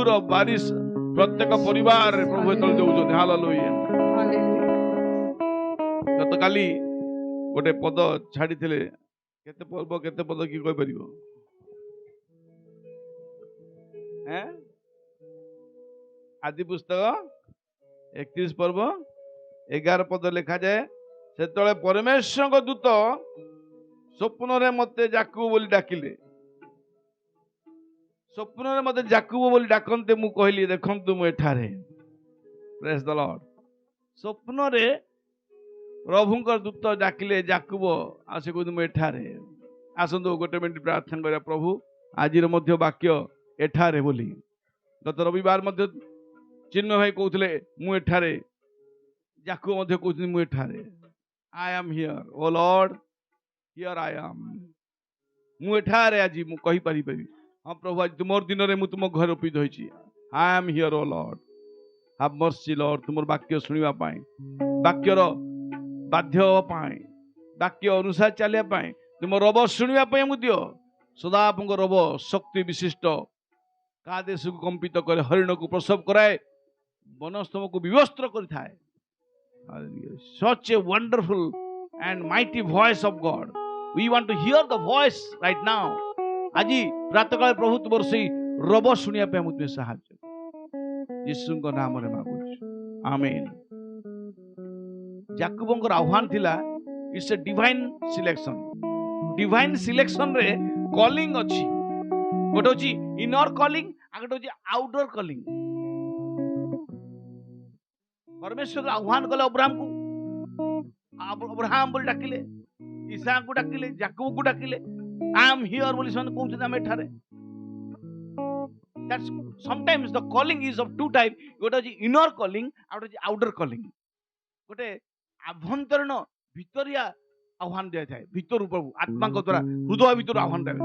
प्रभुर बारिश प्रत्येक परिवार प्रभु तले दउछन। हालेलुया। गत काली गोटे पद छाड़ी थिले केते पर्व केते पद की कहि परिबो हैं आदि पुस्तक 31 पर्व 11 पद लिखा जाए से परमेश्वर दूत स्वप्न रे मते जाकुब बोली डाकिले स्वप्न रे मते जाकुब बोली डाकंते मु कहली देखंतु मु एठारे प्रेज द लॉर्ड स्वप्न रे प्रभुंकर दूत डाकिले जाकुब आसे को मु एठारे आसंतु गोटे मिनिट प्रार्थना करिया प्रभु आजिर मध्य वाक्य एठारे बोली गत रविवार मध्य चिन्ह भाई कहते मु एठारे जाकुब मध्य कहते मु एठारे I am here O Lord here I am मु एठारे आज मु कहि पारि हाँ प्रभु आज तुम दिन में तुम घर उपस्थित होइछि I am here O Lord have mercy Lord तुम वाक्य सुनिबा पाए वाक्यर बाध्य पाए वाक्य अनुसार चलिया पाए तुम रब शुणा मु दियो सदा आपको रब शक्ति विशिष्ट का देश को कंपित करे हरिण को प्रसव कराए वनस्तम को विवस्त्र करता है such a wonderful and mighty voice of God we want to hear the voice right now आज प्रातःकाल प्रभु तुम से रब शुणिया पे मुझे साहाय्य यीशु को नाम रे मांगु आमेन याकूबंकर आह्वान थिला इट्स ए डिवाइन सिलेक्शन रे कॉलिंग अछि गोटे अछि इनर कॉलिंग आगटे अछि आउटर कॉलिंग परमेश्वर आह्वान कले अब्राहम बोल डाकिले इसहाक को डाकिले याकूब को डाकिले आई एम हियर बोली सन कहउछ हम एठारे that's sometimes the calling is of two type गोटे अछि इनर कॉलिंग आउट अछि आउटर कॉलिंग गोटे आभ्यंतरण भितरिया आह्वान दिया थाए भितर प्रभु आत्मा को द्वारा हृदय भितर आह्वान देबे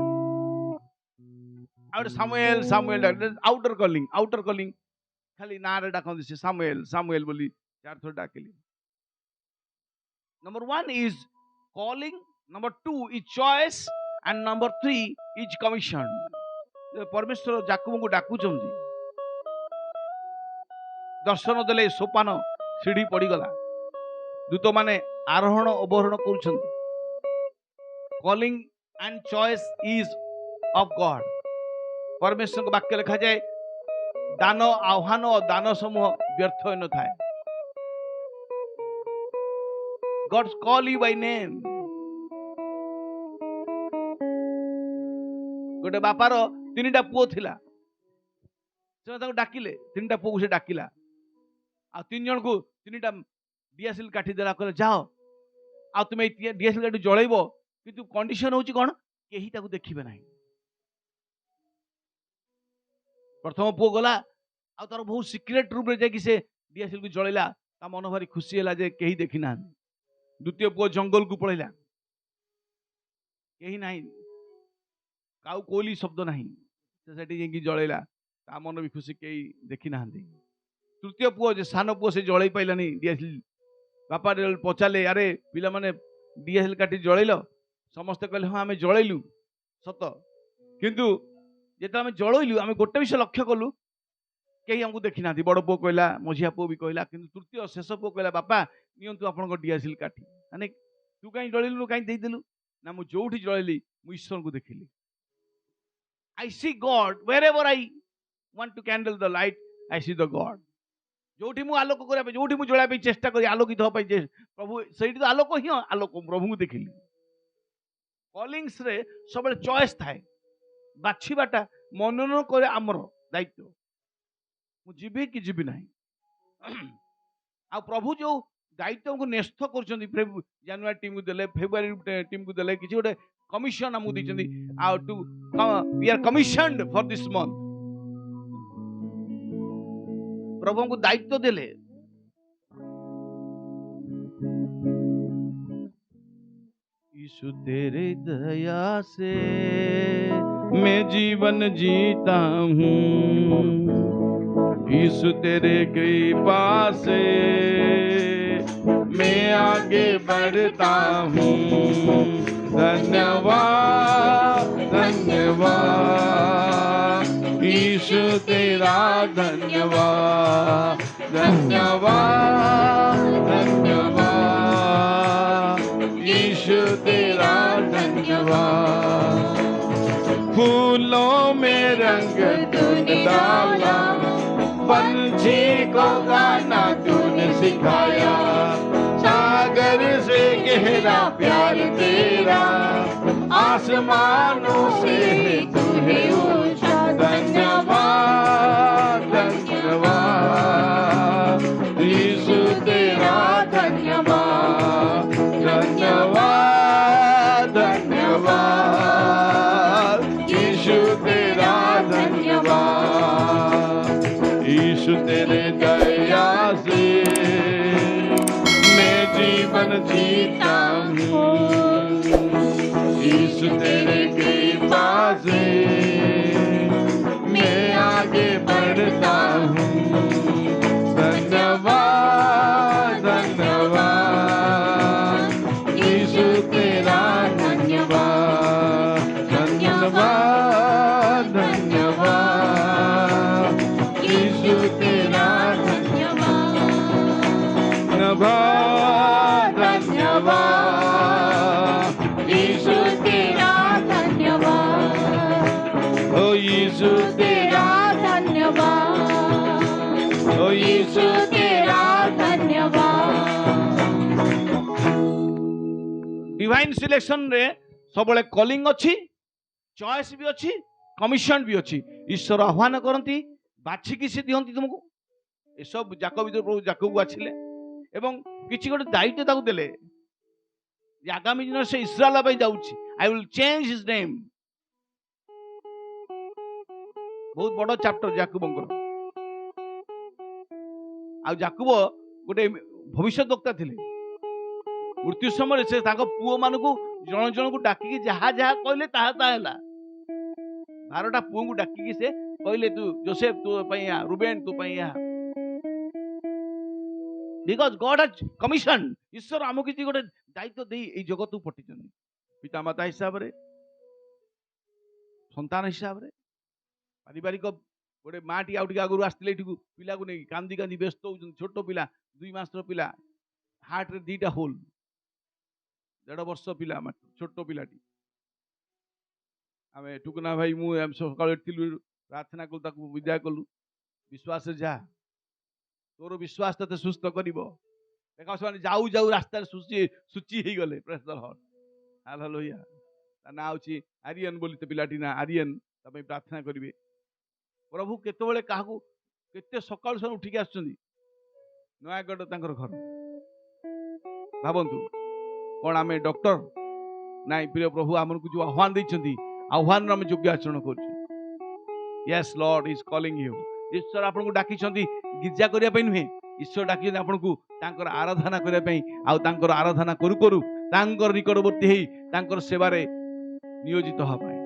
आउट सामुएल आउटर कॉलिंग खाली ना रे डाकंदी से सामुएल बोली चार थोर डाकिली number 1 is calling number 2 is choice and number 3 is commission परमेश्वर याकूब को डाकू चंदी दर्शन देले सोपान सीढ़ी पड़ी गला दूत माने आरोहण अवरोहण करूछंती calling and choice is of God परमेश्वर को वाक्य लिखा जाए दान आह्वान और दान समूह व्यर्थ न थाए God call you by name गोटे बापार 3टा पुओ थिला से डाकिले 3टा पुओ से डाकिला आ 3 जन को 3टा डीएसएल काठी देला कहले जाओ आ तुम डीएसएल काठी जळैबो किंतु कंडीशन होची कोन केही ताकू देखिबे नाही प्रथम पुओ गला आ तार बहुत सीक्रेट रूप रे जाकी से डीएसएल को जळैला ता मन भारी खुशी हैला जे केही देखि ना द्वितीय पुओ जंगल को पळैला केही नाही काउ कोली शब्द नाही से सेठी जेकी जळैला ता मन भी खुशी केही देखि ना तृतीय पुओ जे सान पुओ से जळै पाइलानी डीएसएल बापा पचारे अरे पिला माने डीएसएल काटी जळैलो समस्त कहले हां आमे जळैलु सत किंतु जेता आमे जळैलु आमे गोटे विषय लक्ष्य कलु केही हमकु देखि ना बड़ पुओ कहला मझिया पुओ भी कहला किंतु तृतीय शेष पुओ कहला बापा नियंतु आपन को डीएसएल काटी माने तू काई जळैलु काई देई देलु ना मु जोठी जळैली मु ईश्वर को देखिली I see God wherever I want to candle the light I see the God जोठी मु आलोक करिया जोठी मु जळा पे चेष्टा करी आलोकित हो पाई प्रभु सेठी तो आलोक ही आलोक प्रभु को देखिली कॉलिंग्स रे सबले चॉइस थाए बाछीबाटा मनन करे हमर दायित्व मु जीबी कि जीबी नाही आ प्रभु जो दायित्व को न्यस्त करछंदी जनवरी टीम को देले फेब्रुआरी टीम को देले किछि गोटे कमिशन हमु दिछंदी आ to we are commissioned for this month प्रभु को दायित्व देले यीशु तेरे दया से मैं जीवन जीता हूँ यीशु तेरे कृपा से मैं आगे बढ़ता हूँ धन्यवाद धन्यवाद यीशु तेरा धन्यवाद धन्यवाद धन्यवाद यीशु तेरा धन्यवाद। फूलों में रंग तूने डाला, पंछी को गाना तूने सिखाया, सागर से गहरा प्यार तेरा, आसमानों से तू है ऊंचा। धन्यवाद धन्यवाद यीशु तेरा धन्यवाद धन्यवाद धन्यवाद यीशु तेरा धन्यवाद। यीशु तेरे दया से मैं जीवन जीता हूँ, यीशु तेरे कृपा से मैं आगे बढ़ता हूँ। धन्यवाद धन्यवाद यीशु तेरा धन्यवाद धन्यवाद धन्यवाद यीशु तेरा धन्यवाद धन्यवाद यीशु तेरा धन्यवाद। ओ यीशु तेरा धन्यवाद, ओ यीशु तेरा धन्यवाद। डिवाइन सिलेक्शन रे सबले कॉलिंग अच्छी, चॉइस भी अच्छी, कमिशन भी अच्छी। ईश्वर आह्वान करती, बाछिकी से दिखती तुमको। ये सब जाकब प्रभु जाकब बाछिले एवं किसी गोटे दायित्व ताकू देले। आगामी दिन से इस्राएल पे जाउछि, I will change his name. बहुत बड़ चैप्टर जाकबंकर। आ जाकब गोटे भविष्यवक्ता थिले। मृत्यु समय से ताको पुओ मानकु जण जण को डाकी जहा जहा कहले ताहा ताहला। 12टा पुओ को डाकी से कहले तू जोसेफ तू पई आ, रूबेन तू पई आ। Because God has commission. ईश्वर आमको किसी गोटे दायित्व दे ए जगत को पठिछन। पितामाता हिसाब रे, संतान हिसाब रे, पारिवारिक गोटे माटी आउट आगु आसले एठिकु पिला को नहीं कांदी कांदी व्यस्त हो। छोट पिला 2 मासर पिला, हार्ट रे 2टा होल, 1.5 वर्ष पिला, छोट पिलाटी। आमे टुकना भाई मु सकाळ प्रार्थना कलु, ताकू विदा कलु। विश्वास जा, तोर विश्वास ते सुस्थ करिवो। देखा से जाऊ जाऊ रास्ता सूची ही गले। Praise the Lord, hallelujah. ता ना होची आर्यन बोली ते पिलाटी ना आर्यन तमे प्रार्थना करिवे। प्रभु केतबेले काहू केते सकाळ सन उठिक आछुंदी। नयागढ़ तांकर घर भाबंतु कोन आमे डॉक्टर नाइ। प्रिय प्रभु हमन को जो आह्वान दैछंती, आह्वान हम योग्य आचरण करछु। Yes Lord is calling you. ईश्वर आपन को डाकी छंती गिरजा करिया पई नुहे। ईश्वर डाकी छंती आपन को तांकर आराधना करिया पई। आ तांकर आराधना करू करू तांकर निकटवर्ती हेई तांकर सेवारे नियोजित हो पाए।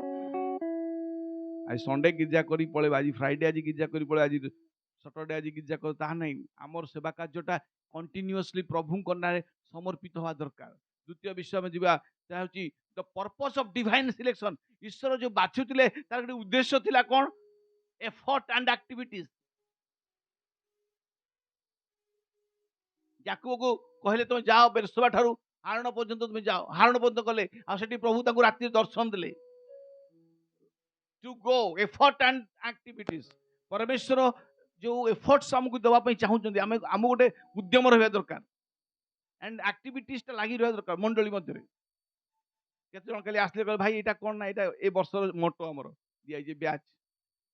आज संडे गिरजा करी पळे, आज फ्राइडे आज गिरजा करी पळे, आज सैटरडे आज गिरजा कर ता नहीं। आमर सेवा कार्यटा कंटिन्यूअसली प्रभु करनारे समर्पित होवा दरकार। द्वितीय विषय में जीवा ता होची the purpose of divine selection. ईश्वर जो बाछुतिले तार एक उद्देश्य थिला कोन? Effort and activities. याकूब को कहले तुम जाओ बेरसबा ठारू हारण पर्यंत तुम जाओ। हारण पर्यंत गले आ सेठी प्रभु ताकू रात्रि दर्शन देले। To go effort and activities. परमेश्वर जो एफर्ट्स हमको देवा पई चाहुचंदी, आम गोटे उद्यम रहबा दरकार एंड एक्टिविटीज ता लागि रहबा दरकार। मंडली मध्य केते जण खाली आसले कहले भाई एटा कोन ना, एटा ए वर्षर मोटो हमर दिया जे बैच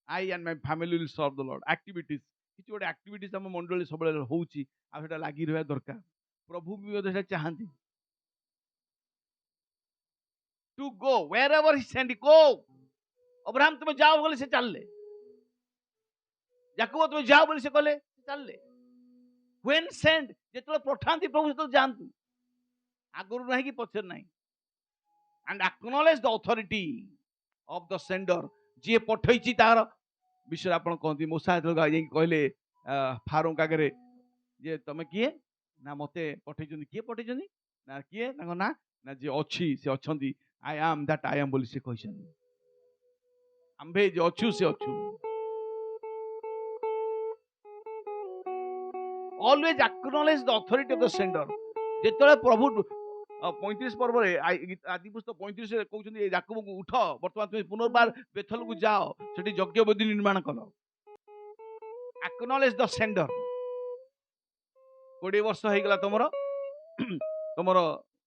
I and my family will serve the Lord. Activities किछि गोटे एक्टिविटीज हम मंडली सबले होउची, आ सेटा लागि रहबा दरकार। प्रभु भी ओदे चाहंती to go wherever he send go. Abraham तुम जाओ बोले से चलले, याकूब तुम जाओ बोले से कहले चलले। व्हेन सेंड जेतले पठांती प्रभु से तो जानतु आगुरु नहीं कि पछर नहीं। And acknowledge the authority of the sender. जे पठैची तार विषय आपण कहती। मूसा जेतले कहले फारो कागरे जे तमे किए ना मते पठैचंदी। किए पठैचंदी ना किए ताको ना ना जे अछि से अछंती। I am that I am बोली से कहछंदी। आम्भे जे अछु से अछु। always acknowledge the authority of the sender. ଯେତେବେଳେ ପ୍ରଭୁ 35 ପର୍ବରେ ଆଦି ପୁସ୍ତକ 35 ରେ କହୁଛନ୍ତି ଯାକବକୁ ଉଠ, ବର୍ତ୍ତମାନ ତୁମେ ପୁନର୍ବାର ବେଥଲକୁ ଯାଅ, ସେଠି ଯଜ୍ଞ ବେଦୀ ନିର୍ମାଣ କଲ। acknowledge the sender। 20 ବର୍ଷ ହେଇଗଲା ତମର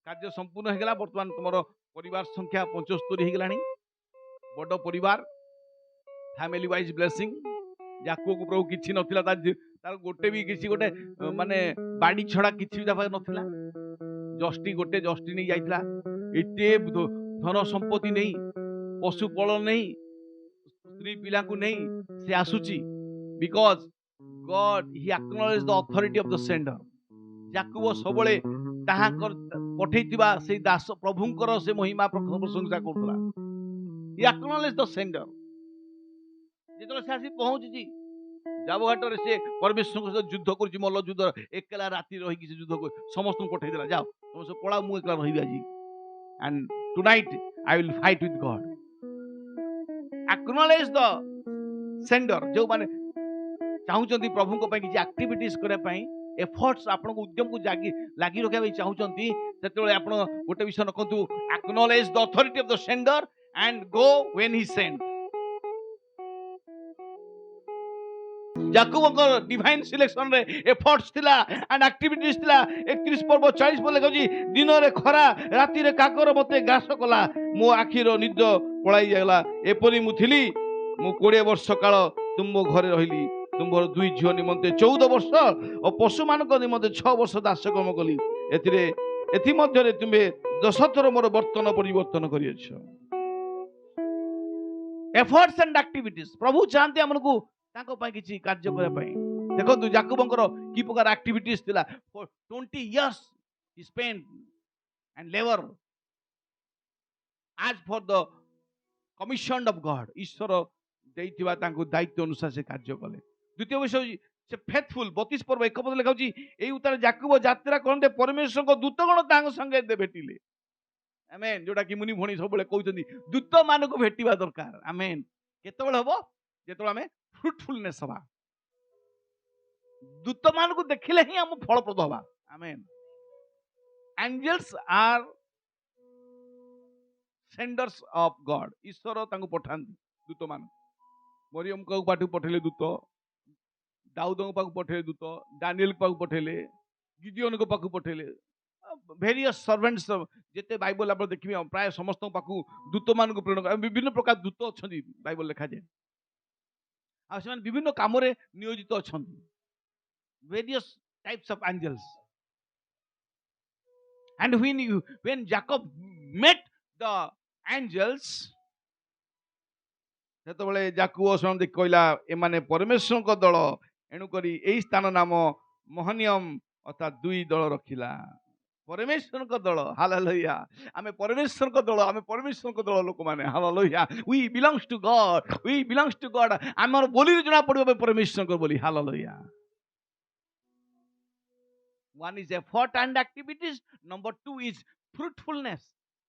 କାର୍ଯ୍ୟ ସମ୍ପୂର୍ଣ୍ଣ ହେଇଗଲା। ବର୍ତ୍ତମାନ ତମର ପରିବାର ସଂଖ୍ୟା 75 ହେଇଗଲାଣି, ବଡ଼ ପରିବାର, ଫ୍ୟାମିଲି ୱାଇଜ ବ୍ଲେସିଂ। ଯାକବକୁ ପ୍ରଭୁ କିଛି ନଥିଲା, ତାର ଗୋଟେ ବି କିଛି ଗୋଟେ ମାନେ ବାଡ଼ି ଛଡ଼ା କିଛି ତା ପାଖରେ ନଥିଲା। ଗୋଟେ ଜଷ୍ଟି ନେଇ ଯାଇଥିଲା। ଏତେ ଧନ ସମ୍ପତ୍ତି ନେଇ, ପଶୁପଳ ନେଇ, ସ୍ତ୍ରୀ ପିଲାଙ୍କୁ ନେଇ ସେ ଆସୁଛି। Because God he acknowledged the authority of the sender। Jakob ସବୁବେଳେ ତାହାଙ୍କର ପଠେଇଥିବା ସେଇ ଦାସ ପ୍ରଭୁଙ୍କର ସେ ମହିମା ପ୍ରଶଂସା କରୁଥିଲା। he acknowledged the sender। ଯେତେବେଳେ ସେ ଆସି ପହଞ୍ଚିଛି ଜାବଘାଟରେ, ସେ ପରମେଶ୍ୱରଙ୍କ ସହିତ ଯୁଦ୍ଧ କରୁଛି, ମଲ୍ଲ ଯୁଦ୍ଧ। ଏକଲା ରାତି ରହିକି ସେ ଯୁଦ୍ଧ ସମସ୍ତଙ୍କୁ ପଠେଇଦେଲା, ଯାଅ ତମେ ସବୁ ପଳାଅ, ମୁଁ ଏକଲା ରହିବି ଆଜି। and tonight I will fight with God। acknowledge the sender। ଯୋଉମାନେ ଚାହୁଁଛନ୍ତି ପ୍ରଭୁଙ୍କ ପାଇଁ କିଛି ଆକ୍ଟିଭିଟିଜ କରିବା ପାଇଁ, ଏଫର୍ଟସ ଆପଣଙ୍କ ଉଦ୍ୟମକୁ ଲାଗି ରଖିବା ପାଇଁ ଚାହୁଁଛନ୍ତି, ସେତେବେଳେ ଆପଣ ଗୋଟେ ବିଷୟ ରଖନ୍ତୁ, acknowledge the authority of the sender and go when he sent। ଯାକବଙ୍କ ଡିଭାଇନ ସିଲେକ୍ସନ ରେ ଏଫର୍ଟସ ଥିଲା ଆଣ୍ଡ ଆକ୍ଟିଭିଟିଜ ଥିଲା। 31 ପର୍ବ 40 ପର୍ବ ଲେଖୁଛି, ଦିନରେ ଖରା, ରାତିରେ କାକର ମତେ ଗ୍ରାସ କଲା, ମୋ ଆଖିର ନିଦ ପଳାଇ ଯାଇଗଲା। ଏପରି ମୁଁ ଥିଲି, ମୁଁ 20 ବର୍ଷ କାଳ ତୁମ ଘରେ ରହିଲି। ତୁମର 2 ଝିଅ ନିମନ୍ତେ 14 ବର୍ଷ ଓ ପଶୁମାନଙ୍କ ନିମନ୍ତେ 6 ବର୍ଷ ଦାସକର୍ମ କଲି। ଏଥିମଧ୍ୟରେ ତୁମେ 10 ଥର ମୋର ବର୍ତ୍ତନ ପରିବର୍ତ୍ତନ କରିଅଛ। ଏଫର୍ଟସ ଆଣ୍ଡ ଆକ୍ଟିଭିଟିଜ ପ୍ରଭୁ ଚାହାନ୍ତି ଆମକୁ ତାଙ୍କ ପାଇଁ କିଛି କାର୍ଯ୍ୟ କରିବା ପାଇଁ। ଦେଖନ୍ତୁ ଯାକବଙ୍କର କି ପ୍ରକାର ଆକ୍ଟିଭିଟିଜ ଥିଲା। 20 years he spent and labor as for the commission of God। ଈଶ୍ୱର ଦେଇଥିବା ତାଙ୍କୁ ଦାୟିତ୍ୱ ଅନୁସାରେ ସେ କାର୍ଯ୍ୟ କଲେ। ଦ୍ୱିତୀୟ ବିଷୟ ସେ ଫେଥଫୁଲ। 32 ପର୍ବ 1 ପଦ ଲେଖାଉଛି, ଏଇ ଉତ୍ତାରେ ଯାକବ ଯାତ୍ରା କରନ୍ତେ ପରମେଶ୍ୱରଙ୍କ ଦୂତଗଣ ତାଙ୍କ ସଙ୍ଗେ ଭେଟିଲେ। ଆମେନ୍। ଯୋଉଟା କି ମୁନି ଭଣୀ ସବୁବେଳେ କହୁଛନ୍ତି, ଦୂତ ମାନଙ୍କୁ ଭେଟିବା ଦରକାର। ଆମେନ୍। କେତେବେଳେ ହବ? ଯେତେବେଳେ ଆମେ ଫ୍ରୁଟଫୁଲନେସ୍ ହବା, ଦୂତ ମାନଙ୍କୁ ଦେଖିଲେ ହିଁ ଆମ ଫଳପ୍ରଦ ହବା। ଆମେନ୍। ଏଞ୍ଜେଲ୍ସ ଆର୍ ସେଣ୍ଡର୍ସ ଅଫ ଗଡ୍। ଈଶ୍ୱର ତାଙ୍କୁ ପଠାନ୍ତି ଦୂତ ମାନଙ୍କୁ। ମରିୟମଙ୍କ ପାଖକୁ ପଠେଇଲେ ଦୂତ, ଦାଉଦଙ୍କ ପାଖକୁ ପଠେଇଲେ ଦୂତ, ଡାନିଏଲଙ୍କ ପାଖକୁ ପଠେଇଲେ, ଗିଦିଓନଙ୍କ ପାଖକୁ ପଠେଇଲେ। ଭେରିୟସ୍ ସର୍ଭେଣ୍ଟସ୍ ଯେତେ ବାଇବଲ ଆପଣ ଦେଖିବେ, ପ୍ରାୟ ସମସ୍ତଙ୍କ ପାଖକୁ ଦୂତ ମାନଙ୍କୁ ପ୍ରେରଣ କରେ। ବିଭିନ୍ନ ପ୍ରକାର ଦୂତ ଅଛନ୍ତି ବାଇବଲ ଲେଖାଯାଏ, ଆଉ ସେମାନେ ବିଭିନ୍ନ କାମରେ ନିୟୋଜିତ ଅଛନ୍ତି। Various types of Angeles. and when Jacob met the angels, ସେତେବେଳେ ଯାକବ ସେମାନେ ଦେଖି କହିଲା, ଏମାନେ ପରମେଶ୍ୱରଙ୍କ ଦଳ, ଏଣୁକରି ଏହି ସ୍ଥାନ ନାମ ମହନିୟମ ଅର୍ଥାତ 2 ଦଳ ରଖିଲା। ପରମେଶ୍ୱରଙ୍କ ଦଳ। ହାଲେଲୁୟା। ଆମେ ପରମେଶ୍ୱରଙ୍କ ଦଳ, ଆମେ ପରମେଶ୍ୱରଙ୍କ ଦଳ ଲୋକମାନେ। Hallelujah. we belongs to God, we belongs to God। ଆମର ବୋଲିରେ ଜଣା ପଡିବ ପରମେଶ୍ୱରଙ୍କ ବୋଲି। Hallelujah. one is effort and activities, number 2 is fruitfulness।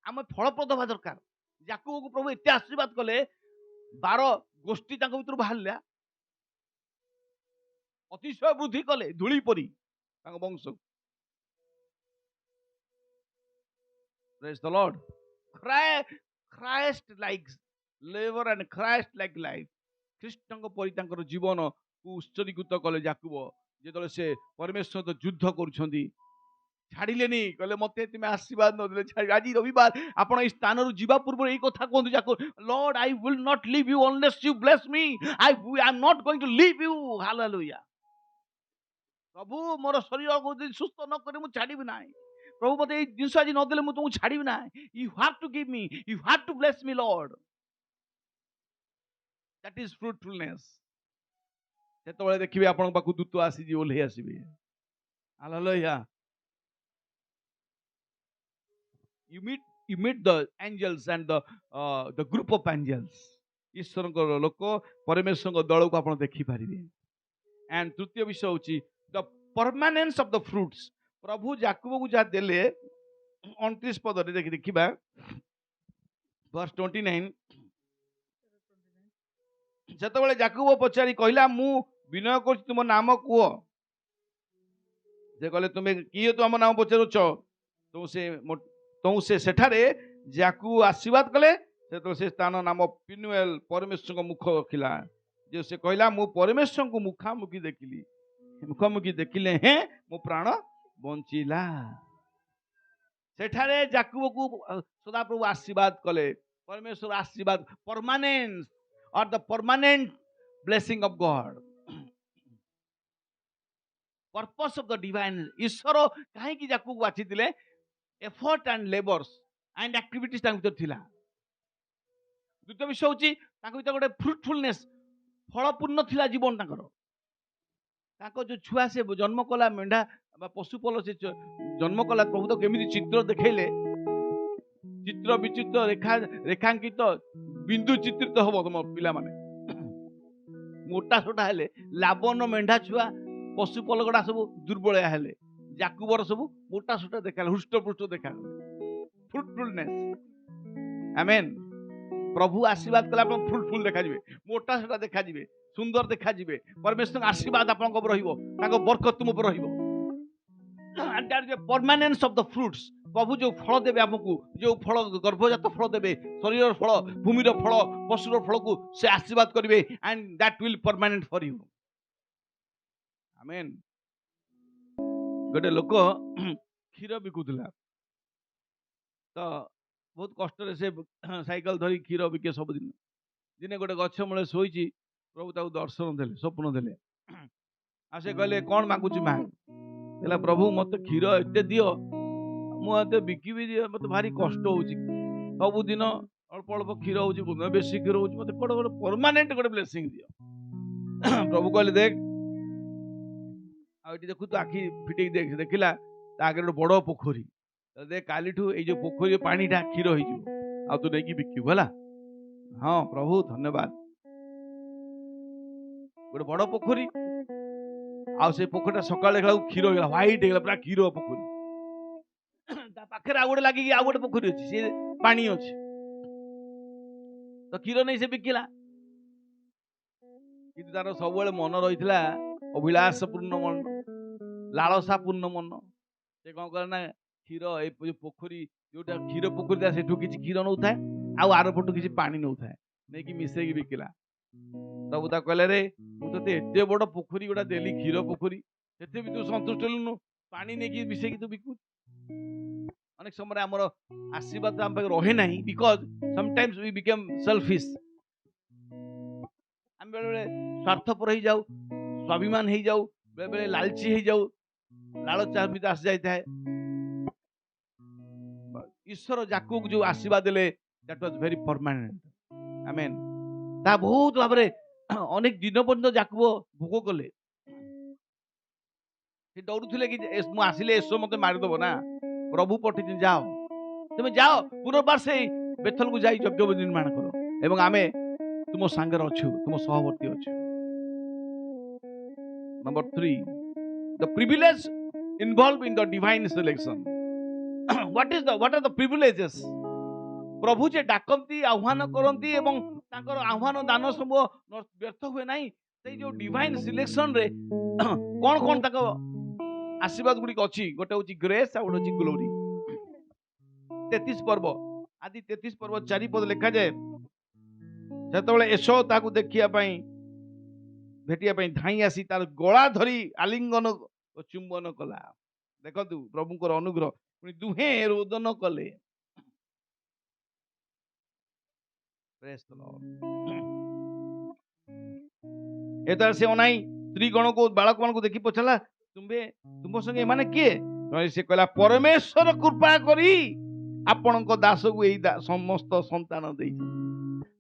ଆମେ ଫଳପ୍ରଦ ହେବା ଦରକାର। ଯାକବକୁ ପ୍ରଭୁ ଏତେ ଆଶୀର୍ବାଦ କଲେ, 12 ଗୋଷ୍ଠୀ ତାଙ୍କ ଭିତରୁ ବାହାରିଲା, ଅତିଶୟ ବୃଦ୍ଧି କଲେ, ଧୂଳି ପରି ତାଙ୍କ ବଂଶ। Praise the Lord। Christ like labor and Christ like life। ଖ୍ରୀଷ୍ଟଙ୍କ ପରି ତାଙ୍କର ଜୀବନକୁ ଉତ୍ସର୍ଗୀକୃତ କଲେ ଯାକବ। ଯେତେବେଳେ ସେ ପରମେଶ୍ୱର ସହିତ ଯୁଦ୍ଧ କରୁଛନ୍ତି, ଛାଡ଼ିଲେନି, କହିଲେ ମତେ ତୁମେ ଆଶୀର୍ବାଦ ନଦେଲେ ଛାଡ଼ିବି। ଆଜି ରବିବାର ଆପଣ ଏଇ ସ୍ଥାନରୁ ଯିବା ପୂର୍ବରୁ ଏଇ କଥା କୁହନ୍ତୁ Jakob, Lord I will not leave you unless you bless me। I am not going to leave you। Hallelujah। ପ୍ରଭୁ ମୋର ଶରୀରକୁ ଯଦି ସୁସ୍ଥ ନ କରି ମୁଁ ଛାଡ଼ିବି ନାହିଁ। ପ୍ରଭୁ ମତେ ଏଇ ଜିନିଷ ଆଜି ନଦେଲେ ମୁଁ ତୁମକୁ ଛାଡ଼ିବି ନାହିଁ। You have to give me, you have to bless me Lord। That is fruitfulness। ସେତେବେଳେ ଦେଖିବେ ଆପଣଙ୍କ ପାଖକୁ ଦୂତ ଆସିଯିବେ, ଓହ୍ଲେଇ ଆସିବେ। Hallelujah. You meet the angels and the group of angels। ଈଶ୍ୱରଙ୍କ ଲୋକ, ପରମେଶ୍ୱରଙ୍କ ଦଳକୁ ଆପଣ ଦେଖିପାରିବେ। and ତୃତୀୟ ବିଷୟ ହେଉଛି the permanence of the fruits। ପ୍ରଭୁ ଯାକବକୁ ଯାହା ଦେଲେ, 29 ପଦରେ ଦେଖିବା, verse 29। ସେତେବେଳେ ଯାକବ ପଚାରି କହିଲା, ମୁଁ ବିନୟ କରୁଛି ତୁମ ନାମ କୁହ। जे कहले तुमे किए तुम नाम पचारुच तो से सेठारे जाकू आशीर्वाद कले से स्थान नाम पिनुएल परमेश्वर मुख रखिला जे से कहला मु परमेश्वर को मुखामुखी देखिली मुखामुखी देखिले हैं मो प्राण बंचिला सेठारे जाकू को सदा प्रभु आशीर्वाद कले परमेश्वर आशीर्वाद परमानेंट और the permanent blessing of God purpose of the divine ईश्वर कहीं जाकू बाछि दिले effort and labours and activities भीतर थिला द्वितीय विषय होची भीतर गोटे फ्रुटफुलनेस फलपूर्ण थिला जीवन जो छुआ से जन्म कला मेढा पशुपल से जन्म कला प्रभु तो केमी चित्र देखले चित्र विचित्र रेखांकित बिंदु चित्रित हम तुम पिला माने मोटा सोटा हेले लाबन मेढा छुआ पशुपल गुड़ा सब दुर्बलिया हेले जाकुबर सब मोटा सोटा देखा हृष्टपुष्ट देखा फ्रुटफुलनेस आमेन प्रभु आशीर्वाद कला फ्रुटफुल देखा मोटा सोटा देखा सुंदर देखा परमेश्वर आशीर्वाद आप बरकत तुम परमानेंस ऑफ द फ्रूट्स प्रभु जो फल देवे आमको जो फल गर्भजात फल देवे शरीर फल भूमिर फल पशुर फल को से आशीर्वाद करेंगे and that will permanent for you amen गोटे लोक क्षीर बिकुला तो बहुत कष्ट से साइकेल धरी क्षीर बिके सब दिन दिने गोटे गछ मूले शोची प्रभु ताऊ दर्शन देले स्वप्न देले आ से कहले कौन मागुची मांग कहला प्रभु मत क्षीर एते दियो मुझे बिकी मत भारी कष्ट हो सब दिन अल्प अल्प क्षीर हो बेसी क्षीर हो मत गोटे परमानेंट गोटे ब्लेसिंग दियो प्रभु कहले देख देखु तो आखि फिटे देख देखला आगे गोटे बड़ पोखरी देख काली जो पोखरी पानी टा क्षीर हो तू नहीं बिकू है हाँ प्रभु धन्यवाद गोटे बड़ पोखरी से पोखरी सकाल देखा क्षीर हो व्हाइट हो पूरा क्षीर पोखरी पाखे आउ गोटे लगे आउ गोटे पोखरी अच्छी सी पानी अच्छी तो क्षीर नहीं से बिकिला कि तार सब मन रही अभिलाषपूर्ण मन लालसापूर्ण मन से कौन करे क्षीर ये पोखरी जोटा क्षीर पोखरी से किसी क्षीर नौ था आर पटू किसी पानी नौ था नहीं कि मिसेक बिकिला तब कहले रे मुझे एत बड़ पोखरी गोटा देली क्षीर पोखरी से भी तू संतुष्ट हेलुनु पानी नहीं मिसेक तू बिकु अनेक समय आमर आशीर्वाद आम पाखे रहे ना because sometimes we become selfish आम बेले स्वार्थपर हो जाऊ स्वाभिमान हो जाऊ बेले बेले लालची हो जाऊ लालच आस जाए ईश्वर जाकू जो आशीर्वाद देले दैट वाज वेरी परमानेंट आमेन ता बहुत भाव अनेक दिन पर्यंत जाकू भोग कले डरुले कि आसिले एसो मत मारिदेव ना प्रभु पठे जाओ तुम जाओ पुनर्बार से बेथल को जाई यज्ञ निर्माण करो एवं आमे तुम सांगर अच्छु तुम सहवर्ती अच्छु number 3 the privilege involved in the divine selection what are the privileges प्रभु जे डाकंती आह्वान करती एवं तांकर आह्वान दान सब व्यर्थ हुए नहीं से जो डिवाइन सिलेक्शन रे कौन कौन तक आशीर्वाद गुड़ी अच्छी गोटे हूँ ग्रेस आ गोटे ग्लोरी 33 पर्व आदि 33 पर्व 4 पद लिखा जाए से एसो ताकू देखिया भेटिया धाई आसी तार गला धरी आलिंगन चुंबन कला देखु प्रभुकर अनुग्रह दुहे रोदन कले से अनाई स्त्री गण को बालक मान को देखी पचारा तुम्बे तुम संगे माने किए से कहला परमेश्वर कृपा करी आपण दास को समस्त संतान दे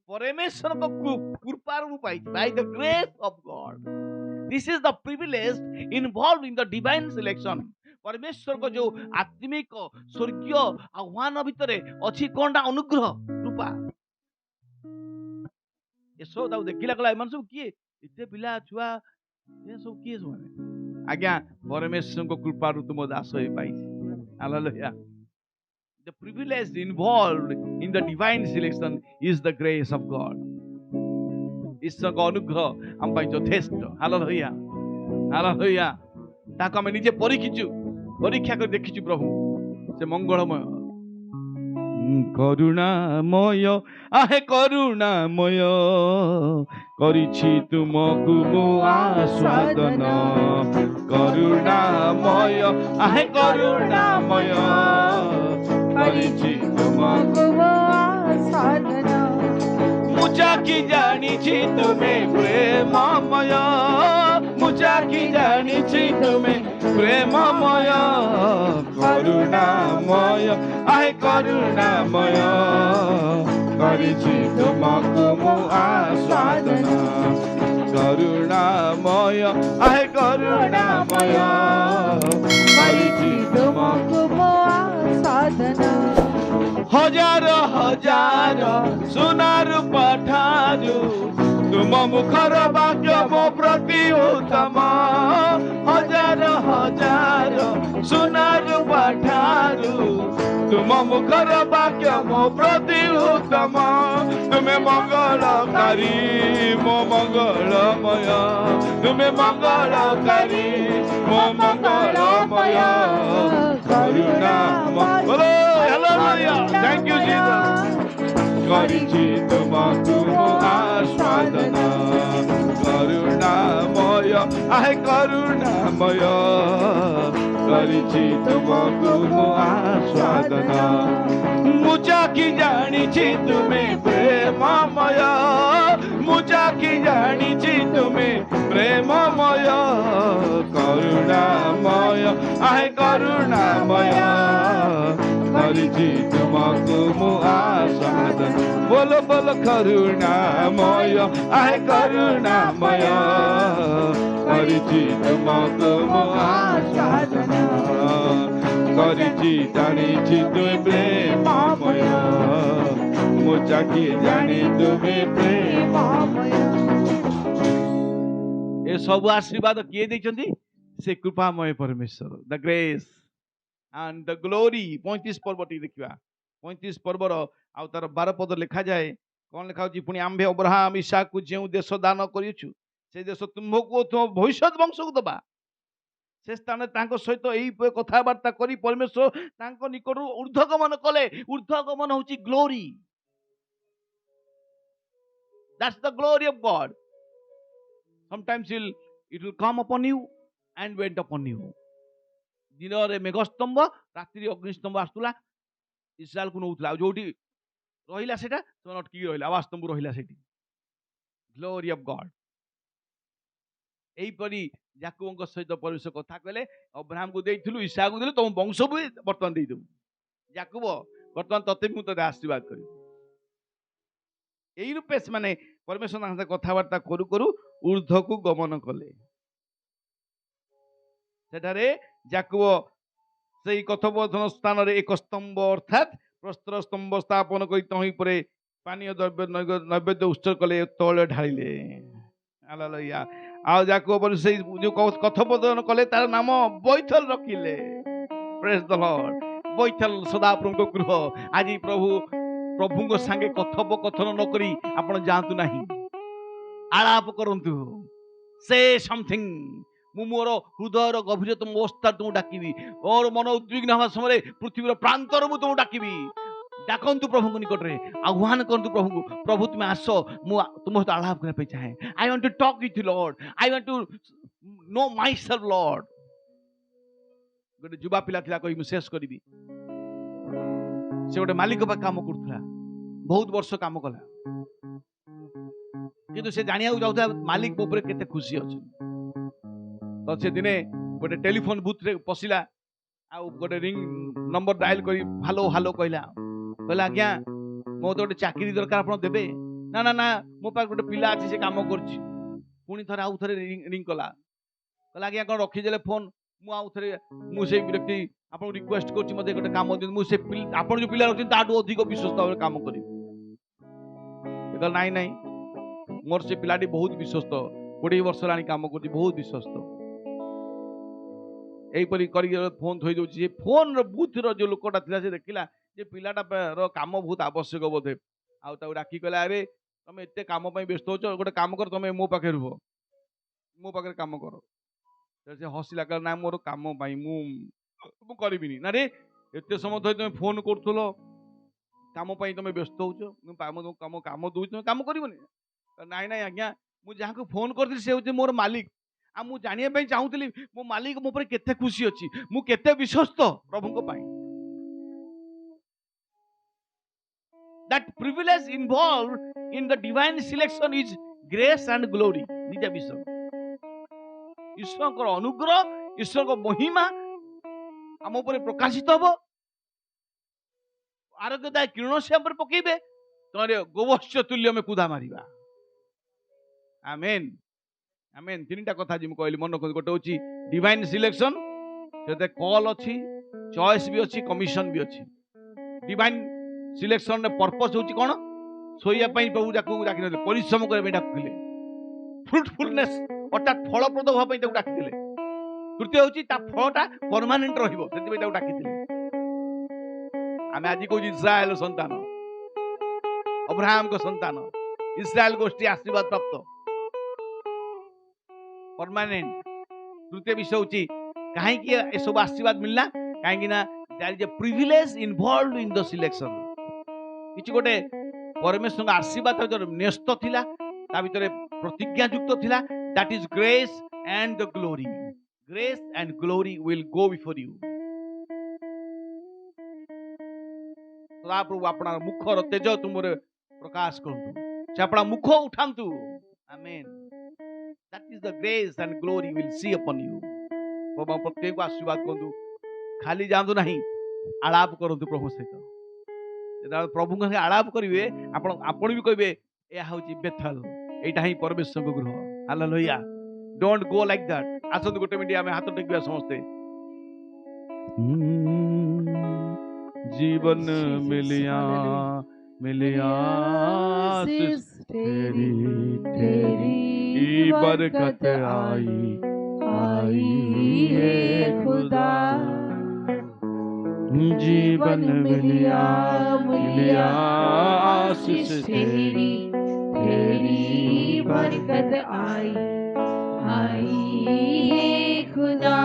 परमेश्वर को कृपा pi by the grace of God this is the privilege involve in the divine selection परमेश्वर को जो आत्मिक स्वर्गीय आह्वान भितर अच्छी कौन अनुग्रह कृपा एसो ताऊ देखिला कला एमान सब किए इते पिला छुआ ये सब किए सब आज्ञा परमेश्वर को कृपा रु तुम दास होई पाई hallelujah the privilege involved in the divine selection is the grace of God ईश्वर का अनुग्रह हम पाई यथेष्ट हालेलुया हालेलुया ତାକୁ ଆମେ ନିଜେ ପରୀକ୍ଷା କରି ଦେଖିଛୁ ପ୍ରଭୁ ସେ ମଙ୍ଗଳମୟ କରୁଣାମୟ ଆହେ କରୁଣାମୟ କରିଛି ତୁମକୁ ମୁଁ ଆସ୍ୱାଦନ କରୁଣାମୟ ଆହେ କରୁଣାମୟ କରିଛି ତୁମକୁ ମୁଁ ଆସ୍ୱାଦନ ମୁଁ ଚାଖି ଜାଣିଛି ତୁମେ ପ୍ରେମମୟ ମୁଁ ଚାଖି ଜାଣିଛି ତୁମେ ପ୍ରେମମୟ କରୁଣାମୟ ଆହେ କରୁଣାମୟ କରିଛି ତୁମକୁ ମୁଁ ଆସ୍ୱାଦନ କରୁଣାମୟ ଆହେ କରୁଣାମୟ କରିଛି ତୁମକୁ ମୁଁ ଆସ୍ୱାଦନ ହଜାର ହଜାର ସୁନାର ପାଠାରୁ ତୁମ ମୁଖର ବାକ୍ୟ ମୋ ପ୍ରତି ଉତ୍ତମ ହଜାର ହଜାର ସୁନାର ପାଠାରୁ ତୁମ ମୁଖର ବାକ୍ୟ ମୋ ପ୍ରତି ଉତ୍ତମ ତୁମେ ମଙ୍ଗଳକାରୀ ମୋ ମଙ୍ଗଳମୟ ତୁମେ ମଙ୍ଗଳକାରୀ ମୋ ମଙ୍ଗଳମୟ କରୁଣାମୟ Thank you, Jesus. କରିଛି ତୁମକୁ ମୁଁ ଆସ୍ୱାଦନ କରୁଣାମୟ ଆହେ କରୁଣାମୟ କରିଛି ତୁମକୁ ମୁଁ ଆସ୍ୱାଦନ ମୁଁ ଚାଖି ଜାଣିଛି ତୁମେ ପ୍ରେମମୟ ମୁଁ ଚାଖି ଜାଣିଛି ତୁମେ ପ୍ରେମମୟ କରୁଣାମୟ ଆହେ କରୁଣାମୟ କରିଛି ତୁମକୁ ମୁଁ ଆସ୍ୱାଦନ ବୋଲ ବୋଲ କରୁଣାମୟ ଆହେ କରୁଣାମୟ କରିଛି ତୁମକୁ ମୁଁ ଆସ୍ୱାଦନ କରିଛି ଜାଣିଛି ତୁମେ ପ୍ରେମମୟ ମୁଁ ଚାଖି ଜାଣି ତୁମେ ପ୍ରେମମୟ ଏ ସବୁ ଆଶୀର୍ବାଦ କିଏ ଦେଇଛନ୍ତି ସେ କୃପାମୟ ପରମେଶ୍ୱର ଦ ଗ୍ରେସ୍ and the glory 35 पर्वटी देखिबा 35 पर्वर आ तार 12 पद लिखा जाए कोन लिखा होची पुनी आंबे अब्राहम इसहाक को जेउ देश दान करियछु से देश तुमको तुम भविष्यत वंश को दबा से स्थान तांको सहित एई कथा वार्ता करी परमेश्वर तांको निकट ऊर्ध्वगमन कले ऊर्ध्वगमन होची glory that's the glory of God sometimes it will come upon you and went upon you ଦିନରେ ମେଘସ୍ତମ୍ଭ ରାତିରେ ଅଗ୍ନିସ୍ତମ୍ଭ ଆସୁଥିଲା ଇସ୍ରାଏଲକୁ ନଉଥିଲା ଆଉ ଯୋଉଠି ରହିଲା ସେଟା ସେମାନେ ଅଟକି ରହିଲା ଆବାସ୍ତମ୍ଭ ରହିଲା ସେଠି ଗ୍ଲୋରି ଅଫ୍ ଗଡ୍ ଏଇପରି ଯାକୋବଙ୍କ ସହିତ ପରମେଶ୍ୱର କଥା କହିଲେ ଅବ୍ରାହମକୁ ଦେଇଥିଲୁ ଇସାକୁ ଦେଲୁ ତମ ବଂଶକୁ ବର୍ତ୍ତମାନ ଦେଇଦେବୁ ଯାକୋବ ବର୍ତ୍ତମାନ ତତେ ମୁଁ ତତେ ଆଶୀର୍ବାଦ କରିବି ଏଇ ରୂପେ ସେମାନେ ପରମେଶ୍ୱର ତାଙ୍କ ସହିତ କଥାବାର୍ତ୍ତା କରୁ କରୁ ଊର୍ଦ୍ଧ୍ୱକୁ ଗମନ କଲେ ସେଠାରେ ଯାକୋବ ସେଇ କଥୋପକଥନ ସ୍ଥାନରେ ଏକ ସ୍ତମ୍ଭ ଅର୍ଥାତ୍ ପ୍ରସ୍ତର ସ୍ତମ୍ଭ ସ୍ଥାପନ କରି ତହିଁ ଉପରେ ପାନୀୟ ଦ୍ରବ୍ୟ ନୈବେଦ୍ୟ ଉତ୍ସର୍ଗ କଲେ ତୈଳ ଢାଳିଲେ ହାଲେଲୁୟା ଆଉ ଯାକୋବ ସେଇ ଯୋଉ କଥୋପକଥନ କଲେ ତାର ନାମ ବୈଥଲ ରଖିଲେ ପ୍ରେଜ୍ ଦ ଲର୍ଡ ବୈଥଲ ସଦାପ୍ରଭୁଙ୍କ ଗୃହ ଆଜି ପ୍ରଭୁଙ୍କ ସାଙ୍ଗେ କଥୋପକଥନ ନ କରି ଆପଣ ଯାଆନ୍ତୁ ନାହିଁ ଆଳାପ କରନ୍ତୁ ସେ ସମଥିଙ୍ଗ ମୁଁ ମୋର ହୃଦୟର ଗଭୀରତମ ଅବସ୍ଥା ତୁମକୁ ଡାକିବି ମୋର ମନ ଉଦ୍ବିଗ୍ନ ହେବା ସମୟରେ ପୃଥିବୀର ପ୍ରାନ୍ତର ମୁଁ ତୁମକୁ ଡାକିବି ଡାକନ୍ତୁ ପ୍ରଭୁଙ୍କ ନିକଟରେ ଆହ୍ୱାନ କରନ୍ତୁ ପ୍ରଭୁଙ୍କୁ ପ୍ରଭୁ ତୁମେ ଆସ ମୁଁ ତୁମ ସହିତ ଆଳାପ କରିବା ପାଇଁ ଚାହେଁ I want to talk with you Lord I want to know myself Lord ଗୋଟେ ଯୁବା ପିଲା ଥିଲା କହି ମୁଁ ଶେଷ କରିବି ସେ ଗୋଟେ ମାଲିକ ପାଖରେ କାମ କରୁଥିଲା ବହୁତ ବର୍ଷ କାମ କଲା କିନ୍ତୁ ସେ ଜାଣିବାକୁ ଯାଉଥିଲା ମାଲିକ ଉପରେ କେତେ ଖୁସି ଅଛି ତ ସେ ଦିନେ ଗୋଟେ ଟେଲିଫୋନ ବୁଥ୍ ରେ ପଶିଲା ଆଉ ଗୋଟେ ରିଙ୍ଗ ନମ୍ବର ଡାଏଲ କରି ହାଲୋ ହାଲୋ କହିଲା ଆଜ୍ଞା ମୋତେ ଗୋଟେ ଚାକିରି ଦରକାର ଆପଣ ଦେବେ ନା ନା ନା ମୋ ପାଖରେ ଗୋଟେ ପିଲା ଅଛି ସେ କାମ କରୁଛି ପୁଣି ଥରେ ଆଉ ଥରେ ରିଙ୍ଗ କଲା ଆଜ୍ଞା କ'ଣ ରଖିଦେଲେ ଫୋନ ମୁଁ ସେଇ ବ୍ୟକ୍ତି ଆପଣଙ୍କୁ ରିକ୍ୱେଷ୍ଟ କରୁଛି ମୋତେ ଗୋଟେ କାମ ଦିଅନ୍ତୁ ମୁଁ ସେ ଆପଣ ଯୋଉ ପିଲା ରଖିଛନ୍ତି ତାଠୁ ଅଧିକ ବିଶ୍ୱସ୍ତ ଭାବରେ କାମ କରିବି ନାଇଁ ନାଇଁ ମୋର ସେ ପିଲାଟି ବହୁତ ବିଶ୍ୱସ୍ତ 20 ବର୍ଷ ହେଲାଣି କାମ କରୁଛି ବହୁତ ବିଶ୍ୱସ୍ତ এইপরি করি ফোন থই দଉଛି যে ফোন বুথ র যে লোকটা ଥିଲା ସେ ଦେଖିଲା ଯେ ପିଲାଟା ର କାମ ବହୁତ ଆବଶ୍ୟକ ବୋଧେ ଆଉ ତାକୁ ଡାକି କହିଲା ଆରେ ତମେ ଏତେ କାମ ପାଇଁ ବ୍ୟସ୍ତ ହଉଛ ଗୋଟେ କାମ କର ତମେ ମୋ ପାଖରେ ରୁହ ମୋ ପାଖରେ କାମ କର से हसिला कहला ना मोर काम पाई मु करबिनी ना रे एते समय धरि तुम फोन करथुलो काम पाई तुम व्यस्त होउछ काम काम दउछ काम करबनी नाई नाई आज्ञा मु जहाँ को फोन करथि से होचे मोर मालिक आ मु जानिया पई चाहूतली मो मालिक मो पर केते खुशी अछि मु केते विश्वस्त प्रभु को पाई that privilege involved in the divine selection is grace and glory निजा विषय ईश्वर को अनुग्रह ईश्वर को महिमा आम ऊपर प्रकाशित हम आरोग्यदाय किरण से हम पकेबे तुम्हारे गोवश्य तुल्य में कुदा मारिबा आमेन आमेन तीनटा कथा जी कहली मन गोटे होची डिवाइन सिलेक्शन से कॉल अच्छी चॉइस भी अच्छी कमिशन भी अच्छी डिवाइन सिलेक्शन पर्पस होची कोन सोया पई प्रभु जाकू डाकिले परिश्रम करे डाकिले फ्रूटफुलनेस अर्थात फलप्रद होवा पई डाकिले तृतीय होची ता फलटा परमानेंट रहिबो सेति पई डाकिले आमे आज को इस्राएल संतान अब्राहम को संतान इस्राएल गोष्ठी आशीर्वाद प्राप्त परमानेंट तृतीय विषय होची काहे कि ए सब आशीर्वाद मिलना काहे कि ना there is a privilege involved in the selection किछि गोटे परमेश्वर का आशीर्वाद जो न्यस्त थिला ता भितरे प्रतिज्ञा युक्त थिला that is grace and the glory grace and glory will go before you सदा प्रभु अपना मुखर तेज तुमरे प्रकाश करतु से अपना मुख उठांतु amen that is the grace and glory will see upon you प्रभु प्रत्येक को आशीर्वाद करतु खाली जांदु नहीं आलाप करतु प्रभु सहित प्रभु आलाप करेंगे आपण भी कहे यह हूँ बेथल यहाँ ही परमेश्वर को गृह hallelujah don't go like that आसत गोटे मिनट आम हाथ टेकिबा समस्ते जीवन मिलिया मिलिया तेरी तेरी बरकत आई आई है खुदा जीवन मिलिया मिलिया आशीष तेरी तेरी बरकत आई आई खुदा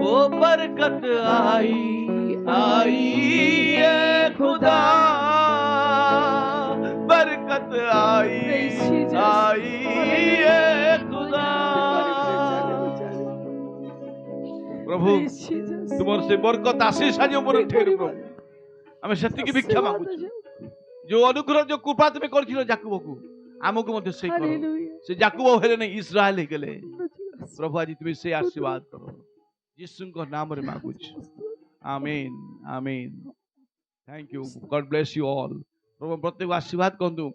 ओ बरकत आई आई खुदा बरकत आई आई खुदा प्रभु तुमर से बरकत आशीष आज ऊपर ठेर प्रभु हमें सत्य की भिक्षा मांगु जो अनुग्रह जो कृपा तुम्हें करथिलो याकूब को आमको मध्य से करो से याकूब हेले नहीं इस्राएल हे गेले प्रभु आज तुम्हें से आशीर्वाद करो यीशु को नाम रे मांगु amen amen thank you God bless you all प्रभु प्रत्येक आशीर्वाद करतु।